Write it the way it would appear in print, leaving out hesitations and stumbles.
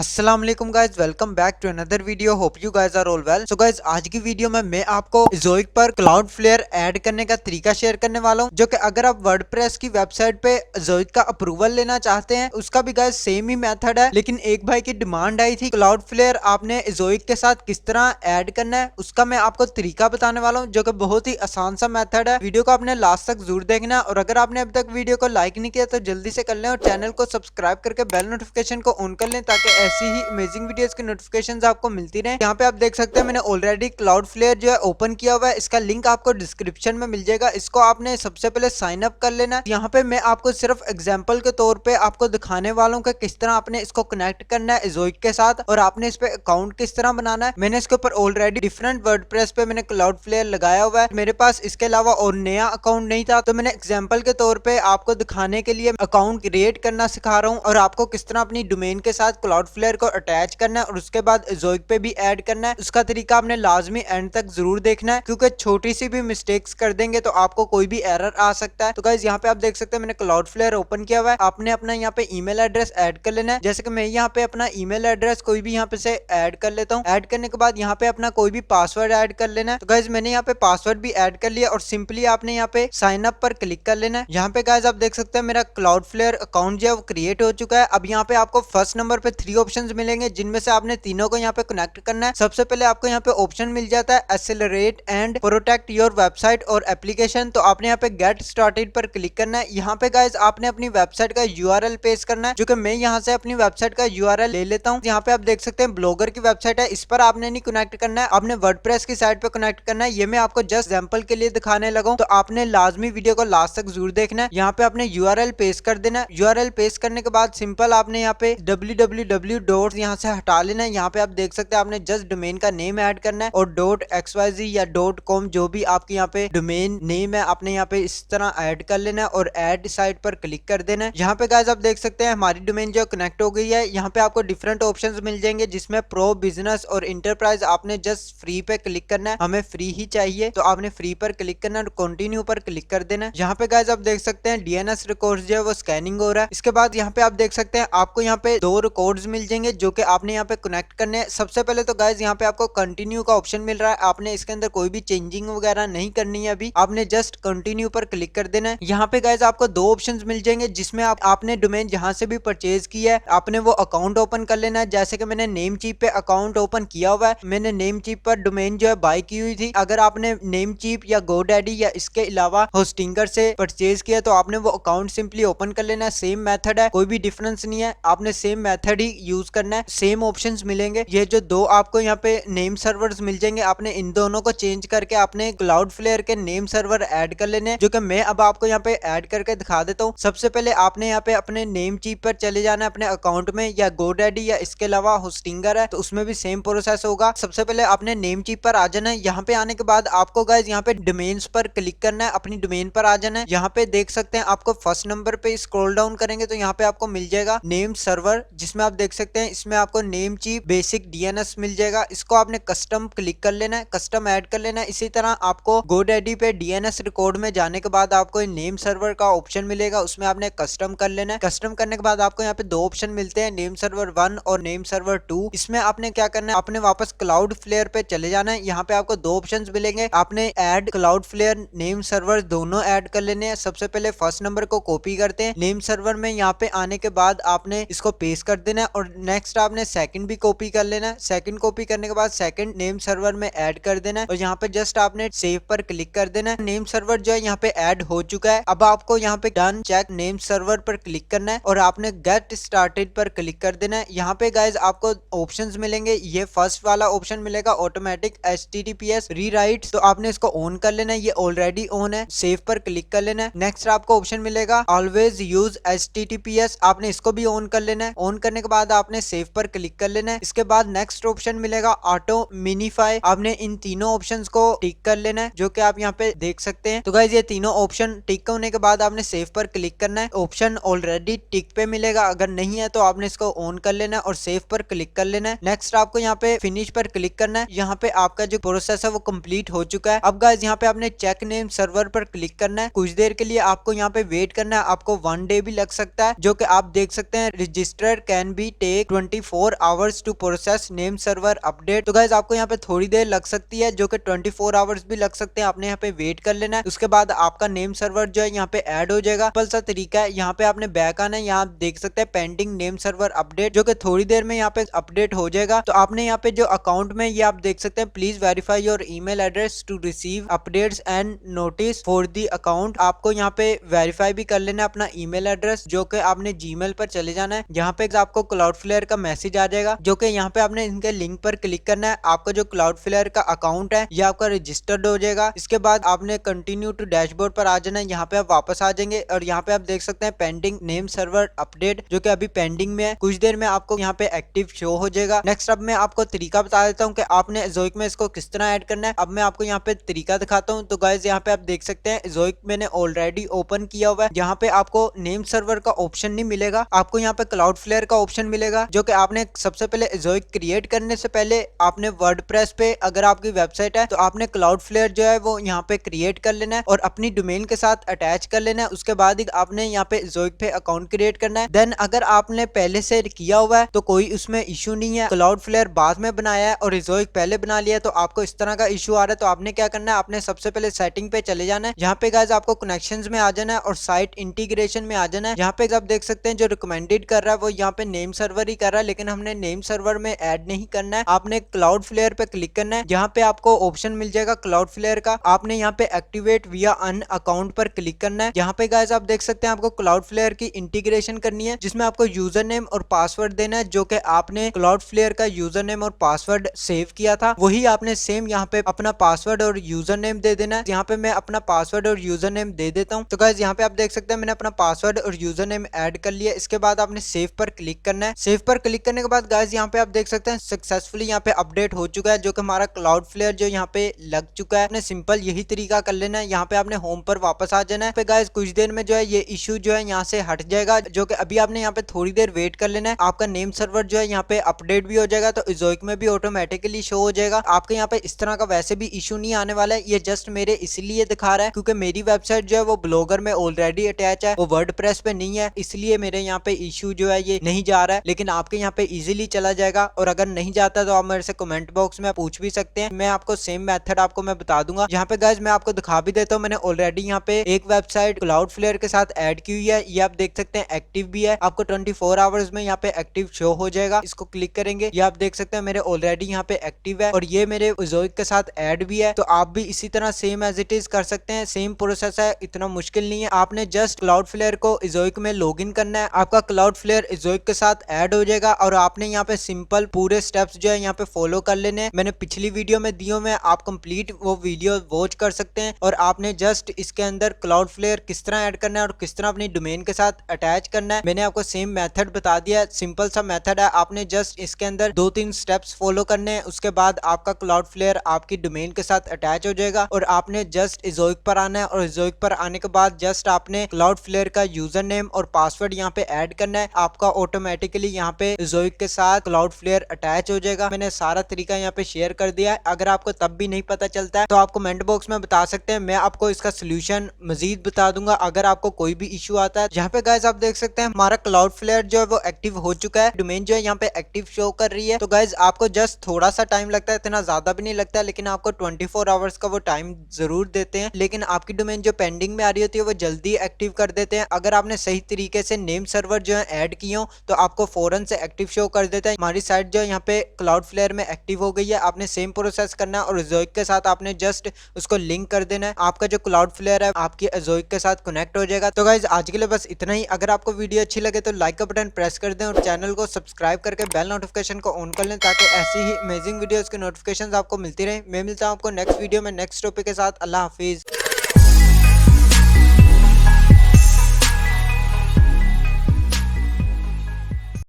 अस्सलाम वालेकुम guys, welcome back to another video. Hope you guys are all well. So guys, आज की video में मैं आपको ज़ोइक पर क्लाउड फ्लेयर ऐड करने का तरीका शेयर करने वाला हूं, जो कि अगर आप वर्डप्रेस की वेबसाइट पे ज़ोइक का अप्रूवल लेना चाहते हैं, उसका भी गाइज सेम ही मेथड है। लेकिन एक भाई की डिमांड आई थी क्लाउड फ्लेयर आपने ज़ोइक के साथ किस तरह ऐड करना है, उसका मैं आपको तरीका बताने वाला हूँ, जो कि बहुत ही आसान सा मेथड है। वीडियो को आपने लास्ट तक जरूर देखना है, और अगर आपने अभी तक वीडियो को लाइक नहीं किया तो जल्दी से कर लें, और चैनल को सब्सक्राइब करके बेल नोटिफिकेशन को ऑन कर लें, ताकि ऐसी ही अमेजिंग वीडियोस की नोटिफिकेशंस आपको मिलती रहे। यहाँ पे आप देख सकते हैं मैंने ऑलरेडी क्लाउड फ्लेयर जो है ओपन किया हुआ है। इसका लिंक आपको डिस्क्रिप्शन में मिल जाएगा। इसको आपने सबसे पहले साइन अप कर लेना है। यहाँ पे मैं आपको सिर्फ एग्जांपल के तौर पे आपको दिखाने वाला हूँ कि किस तरह आपने इसको कनेक्ट करना है ज़ोइक के साथ, और आपने इस पे अकाउंट किस तरह बनाना है। मैंने इसके ऊपर ऑलरेडी डिफरेंट वर्डप्रेस पे मैंने क्लाउड फ्लेयर लगाया हुआ है। मेरे पास इसके अलावा और नया अकाउंट नहीं था, तो मैंने एग्जाम्पल के तौर पे आपको दिखाने के लिए अकाउंट क्रिएट करना सिखा रहा हूँ, और आपको किस तरह अपनी डोमेन के साथ क्लाउड फ्लेयर को अटैच करना है और उसके बाद ज़ोइक पे भी ऐड करना है। उसका तरीका आपने लाजमी एंड तक जरूर देखना है, क्योंकि छोटी सी भी मिस्टेक्स कर देंगे तो आपको कोई भी एरर आ सकता है। तो गाइस, यहाँ पे आप देख सकते हैं मैंने क्लाउड फ्लेयर ओपन किया हुआ है। आपने अपना यहाँ पे ईमेल एड्रेस ऐड कर लेना है। जैसे कि मैं यहाँ पे अपना ईमेल एड्रेस कोई भी यहाँ पे से ऐड कर लेता हूँ। ऐड करने के बाद यहाँ पे अपना कोई भी पासवर्ड ऐड कर लेना है। तो गाइस, मैंने यहाँ पे पासवर्ड भी ऐड कर लिया, और सिंपली आपने यहाँ पे साइन अप पर क्लिक कर लेना है। यहाँ पे गाइस आप देख सकते हैं मेरा क्लाउड फ्लेयर अकाउंट जो है वो क्रिएट हो चुका है। अब यहाँ पे आपको फर्स्ट नंबर पे 3 ऑप्शंस मिलेंगे, जिनमें से आपने तीनों को यहाँ पे कनेक्ट करना है। सबसे पहले आपको यहाँ पे ऑप्शन मिल जाता है accelerate and protect your website और एप्लीकेशन। तो आपने यहाँ पे गेट स्टार्टेड पर क्लिक करना है। यहाँ पे गाइस आपने अपनी वेबसाइट का यूआरएल पेस्ट करना है, जो कि मैं यहाँ से अपनी वेबसाइट का यूआरएल ले लेता हूँ। यहाँ पे आप देख सकते हैं ब्लॉगर की वेबसाइट है, इस पर आपने नहीं कनेक्ट करना है, आपने वर्डप्रेस की साइट पे कनेक्ट करना है। ये मैं आपको जस्ट एग्जांपल के लिए दिखाने लगा हूँ, तो आपने लाजमी वीडियो को लास्ट तक जरूर देखना है। यहाँ पे आपने यूआरएल पेस्ट कर देना है। यूआरएल पेस्ट करने के बाद सिंपल आपने यहाँ पे www डॉट यहाँ से हटा लेना है। यहाँ पे आप देख सकते हैं आपने जस्ट डोमेन का नेम ऐड करना है, और .xyz या .com जो भी आपके यहाँ पे डोमेन नेम है आपने यहाँ पे इस तरह ऐड कर लेना है, और ऐड साइट पर क्लिक कर देना है। यहाँ पे गाइस आप देख सकते हैं हमारी डोमेन जो कनेक्ट हो गई है। यहाँ पे आपको डिफरेंट ऑप्शंस मिल जाएंगे, जिसमें प्रो, बिजनेस और इंटरप्राइज। आपने जस्ट फ्री पे क्लिक करना है, हमें फ्री ही चाहिए, तो आपने फ्री पर क्लिक करना है और कंटिन्यू पर क्लिक कर देना है। यहाँ पे गाइस आप देख सकते हैं डीएनएस रिकॉर्ड्स जो है वो स्कैनिंग हो रहा है। इसके बाद यहाँ पे आप देख सकते हैं आपको यहाँ पे 2 रिकॉर्ड्स मिल जाएंगे, जो कि आपने यहाँ पे कनेक्ट करने हैं। सबसे पहले तो गाइस यहाँ पे आपको कंटिन्यू का ऑप्शन मिल रहा है। आपने इसके अंदर कोई भी चेंजिंग वगैरह नहीं करनी है, अभी आपने जस्ट कंटिन्यू पर क्लिक कर देना है। यहाँ पे गाइस आपको 2 ऑप्शंस मिल जाएंगे, जिसमें आपने डोमेन जहां से भी परचेज किया है आपने वो अकाउंट ओपन कर लेना है। जैसे कि मैंने नेम चीप पे अकाउंट ओपन किया हुआ है, मैंने नेम चीप पर डोमेन जो है बाय की हुई थी। अगर आपने नेम चीप या गोडैडी या इसके अलावा होस्टिंगर से परचेज किया तो आपने वो अकाउंट सिंपली ओपन कर लेना है। सेम मेथड है, कोई भी डिफरेंस नहीं है, आपने सेम मेथड ही यूज करना है। सेम ऑप्शंस मिलेंगे। ये जो 2 आपको यहाँ पे नेम सर्वर्स मिल जाएंगे, आपने इन दोनों को चेंज करके आपने क्लाउड फ्लेयर के नेम सर्वर ऐड कर लेने, जो कि मैं अब आपको यहाँ पे ऐड करके दिखा देता हूँ। सबसे पहले आपने यहाँ पे अपने नेम चीप पर चले जाना है अपने अकाउंट में, या गोडैडी या इसके अलावा होस्टिंगर है तो उसमें भी सेम प्रोसेस होगा। सबसे पहले आपने नेम चीप पर आ जाना है। यहाँ पे आने के बाद आपको गाइस यहाँ पे डोमेन्स पर क्लिक करना है, अपनी डोमेन पर आ जाना है। यहाँ पे देख सकते हैं आपको फर्स्ट नंबर पे स्क्रॉल डाउन करेंगे तो यहाँ पे आपको मिल जाएगा नेम सर्वर, जिसमें आप देख सकते हैं इसमें आपको नेम चीप बेसिक डीएनएस मिल जाएगा। इसको आपने कस्टम क्लिक कर लेना है, कस्टम ऐड कर लेना है। इसी तरह आपको गोडैडी पे डीएनएस रिकॉर्ड में जाने के बाद आपको नेम सर्वर का ऑप्शन मिलेगा, उसमें आपने कस्टम कर लेना है। कस्टम करने के बाद आपको यहाँ पे 2 ऑप्शन मिलते हैं, नेम सर्वर 1 और नेम सर्वर 2। इसमें आपने क्या करना है, आपने वापस क्लाउड फ्लेयर पे चले जाना है। यहाँ पे आपको 2 ऑप्शन मिलेंगे, आपने add Cloudflare name server दोनों ऐड कर लेने हैं। सबसे पहले फर्स्ट नंबर को कॉपी करते हैं नेम सर्वर में, यहाँ पे आने के बाद आपने इसको पेस्ट कर देना है, और नेक्स्ट आपने सेकंड भी कॉपी कर लेना है। सेकंड कॉपी करने के बाद सेकंड नेम सर्वर में ऐड कर देना है, और यहाँ पे जस्ट आपने सेव पर क्लिक कर देना है। नेम सर्वर जो है यहाँ पे ऐड हो चुका है। अब आपको यहाँ पे डन चेक नेम सर्वर पर क्लिक करना है, और आपने गेट स्टार्टेड पर क्लिक कर देना है। यहाँ पे गाइज आपको ऑप्शंस मिलेंगे। ये फर्स्ट वाला ऑप्शन मिलेगा ऑटोमेटिक HTTPS रीराइट, तो आपने इसको ऑन कर लेना है, ये ऑलरेडी ऑन है। सेव पर क्लिक कर लेना है। नेक्स्ट आपको ऑप्शन मिलेगा ऑलवेज यूज HTTPS, आपने इसको भी ऑन कर लेना है। ऑन करने के बाद आपने सेव पर क्लिक कर लेना है। इसके बाद नेक्स्ट ऑप्शन मिलेगा ऑटो मिनीफाई, आपने इन तीनों ऑप्शंस को टिक कर लेना है, जो कि आप यहाँ पे देख सकते हैं। तो गाइज ये तीनों ऑप्शन टिक होने के बाद आपने सेव पर क्लिक करना है। ऑप्शन ऑलरेडी टिक पे मिलेगा, अगर नहीं है तो आपने इसको ऑन कर लेना है और सेव पर क्लिक कर लेना है। नेक्स्ट आपको यहाँ पे फिनिश पर क्लिक करना है। यहाँ पे आपका जो प्रोसेस है वो कंप्लीट हो चुका है। अब गाइज यहाँ पे आपने चेक नेम सर्वर पर क्लिक करना है। कुछ देर के लिए आपको यहाँ पे वेट करना है, आपको 1 डे भी लग सकता है, जो कि आप देख सकते हैं। Register can be take take 24 hours to process name server update. तो गाइज आपको यहाँ पे थोड़ी देर लग सकती है, जो कि 24 आवर्स भी लग सकते हैं। आपने यहाँ पे वेट कर लेना है, उसके बाद आपका नेम सर्वर जो है यहाँ पे ऐड हो जाएगा। सिंपल सा तरीका है, यहाँ पे आपने बैक आना है, यहाँ देख सकते हैं पेंडिंग नेम सर्वर अपडेट, जो कि थोड़ी देर में यहाँ पे अपडेट हो जाएगा। तो आपने यहाँ पे जो अकाउंट में ये आप देख सकते हैं, please verify your email address to receive updates and notice for the account. आपको यहाँ पे वेरीफाई भी कर लेना है अपना ईमेल एड्रेस, जो कि आपने जीमेल पर चले जाना है। यहाँ पे आपको क्लाउडफ्लेयर का मैसेज आ जाएगा, जो कि यहाँ पे आपने इनके लिंक पर क्लिक करना है। आपका जो क्लाउडफ्लेयर का अकाउंट है ये आपका रजिस्टर्ड हो जाएगा। इसके बाद आपने कंटिन्यू टू डैशबोर्ड पर आ जाना है। यहाँ पे आप वापस आ जाएंगे और यहाँ पे आप देख सकते हैं पेंडिंग नेम सर्वर अपडेट, जो कि अभी पेंडिंग में है। कुछ देर में आपको यहाँ पे एक्टिव शो हो जाएगा। नेक्स्ट अब मैं आपको तरीका बता देता हूँ कि आपने ज़ोइक में इसको किस तरह ऐड करना है। अब मैं आपको यहाँ पे तरीका दिखाता हूँ। तो गाइज यहाँ पे आप देख सकते हैं ज़ोइक मैंने ऑलरेडी ओपन किया हुआ है। यहाँ पे आपको नेम सर्वर का ऑप्शन नहीं मिलेगा, आपको यहाँ पे क्लाउडफ्लेयर का ऑप्शन मिलेगा, जो कि आपने सबसे पहले ज़ोइक क्रिएट करने से पहले आपने वर्डप्रेस पे अगर आपकी वेबसाइट है तो आपने क्लाउडफ्लेयर जो है वो यहाँ पे क्रिएट कर लेना है और अपनी डोमेन के साथ अटैच कर लेना है। उसके बाद ही आपने यहाँ पे ज़ोइक पे अकाउंट क्रिएट करना है। देन अगर आपने पहले से किया हुआ है तो कोई उसमें इशू नहीं है। क्लाउडफ्लेयर बाद में बनाया है और ज़ोइक पहले बना लिया है तो आपको इस तरह का इशू आ रहा है। तो आपने क्या करना है, आपने सबसे पहले सेटिंग पे चले जाना है। यहाँ पे गाइस आपको कनेक्शंस में आ जाना है और साइट इंटीग्रेशन में आ जाना है। यहाँ पे आप देख सकते हैं जो रिकमेंडेड कर रहा है वो यहाँ पे नेम सर्वर ही कर रहा है, लेकिन हमने नेम सर्वर में ऐड नहीं करना है। आपने क्लाउडफ्लेयर पे क्लिक करना है। यहाँ पे आपको ऑप्शन मिल जाएगा क्लाउडफ्लेयर का, आपने यहाँ पे एक्टिवेट विया अन अकाउंट पर क्लिक करना है। यहाँ पे गाइस आप देख सकते हैं आपको क्लाउडफ्लेयर की इंटीग्रेशन करनी है, जिसमें आपको यूजर नेम और पासवर्ड देना है, जो कि आपने क्लाउडफ्लेयर का यूजर नेम और पासवर्ड सेव किया था वही आपने सेम यहाँ पे अपना पासवर्ड और यूजर नेम दे देना है। यहाँ पे मैं अपना पासवर्ड और यूजर नेम दे देता हूँ। तो गाइस यहाँ पे आप देख सकते हैं मैंने अपना पासवर्ड और यूजर नेम ऐड कर लिया। इसके बाद आपने सेव पर क्लिक करना है। सेव पर क्लिक करने के बाद गाइस यहाँ पे आप देख सकते हैं सक्सेसफुली यहाँ पे अपडेट हो चुका है, जो कि हमारा क्लाउडफ्लेयर जो यहाँ पे लग चुका है। आपने सिंपल यही तरीका कर लेना है। यहाँ पे आपने होम पर वापस आ जाना है। पे गाइस कुछ देर में जो है ये इशू जो है यहाँ से हट जाएगा, जो कि अभी आपने यहाँ पे थोड़ी देर वेट कर लेना है। आपका नेम सर्वर जो है यहाँ पे अपडेट भी हो जाएगा, तो ज़ोइक में भी ऑटोमेटिकली शो हो जाएगा। आपके यहाँ पे इस तरह का वैसे भी इशू नहीं आने वाला है, ये जस्ट मेरे इसलिए दिखा रहा है क्योंकि मेरी वेबसाइट जो है वो ब्लॉगर में ऑलरेडी अटैच है, वो वर्डप्रेस पे नहीं है, इसलिए मेरे यहाँ पे इशू जो है ये नहीं जा रहा है। लेकिन आपके यहाँ पे इजीली चला जाएगा, और अगर नहीं जाता तो आप मेरे से कमेंट बॉक्स में पूछ भी सकते हैं। मैं आपको सेम मेथड आपको मैं बता दूंगा। यहाँ पे गाइस मैं आपको दिखा भी देता हूँ, मैंने ऑलरेडी यहाँ पे एक वेबसाइट क्लाउडफ्लेयर के साथ ऐड की हुई है। ये आप देख सकते हैं एक्टिव भी है, आपको 24 आवर्स में यहाँ पे एक्टिव शो हो जाएगा। इसको क्लिक करेंगे, ये आप देख सकते हैं मेरे ऑलरेडी यहाँ पे एक्टिव है और ये मेरे ज़ोइक के साथ ऐड भी है। तो आप भी इसी तरह सेम एज इट इज कर सकते हैं, सेम प्रोसेस है, इतना मुश्किल नहीं है। आपने जस्ट क्लाउडफ्लेयर को ज़ोइक में लॉगिन करना है, आपका क्लाउडफ्लेयर ज़ोइक के साथ ऐड हो जाएगा और आपने यहाँ पे सिंपल पूरे स्टेप्स जो है यहाँ पे फॉलो कर लेने हैं। मैंने पिछली वीडियो में दियो में आप कंप्लीट वो वीडियो वॉच कर सकते हैं और आपने जस्ट इसके अंदर क्लाउडफ्लेयर किस तरह ऐड करना है और किस तरह अपनी डोमेन के साथ अटैच करना है मैंने आपको सेम मेथड बता दिया। सिंपल सा मेथड है, आपने जस्ट इसके अंदर 2-3 स्टेप्स फॉलो करने हैं, उसके बाद आपका क्लाउडफ्लेयर आपकी डोमेन के साथ अटैच हो जाएगा और आपने जस्ट ज़ोइक पर आना है और ज़ोइक पर आने के बाद जस्ट आपने क्लाउडफ्लेयर का यूजर नेम और पासवर्ड यहाँ पे ऐड करना है। आपका ऑटोमेटिकली यहाँ पे ज़ोइक के साथ क्लाउडफ्लेयर अटैच हो जाएगा। मैंने सारा तरीका यहाँ पे शेयर कर दिया है, अगर आपको तब भी नहीं पता चलता है तो आप कमेंट बॉक्स में बता सकते हैं, मैं आपको इसका सोल्यूशन मजीद बता दूंगा अगर आपको कोई भी इशू आता है। यहाँ पे गाइज आप देख सकते हैं हमारा क्लाउडफ्लेयर जो है वो एक्टिव हो चुका है, डोमेन जो है यहाँ पे एक्टिव शो कर रही है। तो गाइज आपको जस्ट थोड़ा सा टाइम लगता है, इतना ज्यादा भी नहीं लगता है, लेकिन आपको 24 आवर्स का वो टाइम जरूर देते हैं। लेकिन आपकी डोमेन जो पेंडिंग में आ रही होती है वो जल्दी एक्टिव कर देते हैं। अगर आपने सही तरीके से नेम सर्वर जो है ऐड किए हो तो आपको फौरन से एक्टिव शो कर देता है। हमारी साइट जो है यहाँ पे क्लाउडफ्लेयर में एक्टिव हो गई है। आपने सेम प्रोसेस करना है और ज़ोइक के साथ आपने जस्ट उसको लिंक कर देना है। आपका जो क्लाउडफ्लेयर है आपकी ज़ोइक के साथ कनेक्ट हो जाएगा। तो गाइज आज के लिए बस इतना ही। अगर आपको वीडियो अच्छी लगे तो लाइक का बटन प्रेस कर दें और चैनल को सब्सक्राइब करके बेल नोटिफिकेशन को ऑन कर लें, ताकि ऐसी ही अमेजिंग वीडियोस के नोटिफिकेशंस आपको मिलती रहे। मैं मिलता हूं आपको नेक्स्ट वीडियो में नेक्स्ट टॉपिक के साथ। अल्लाह हाफिज।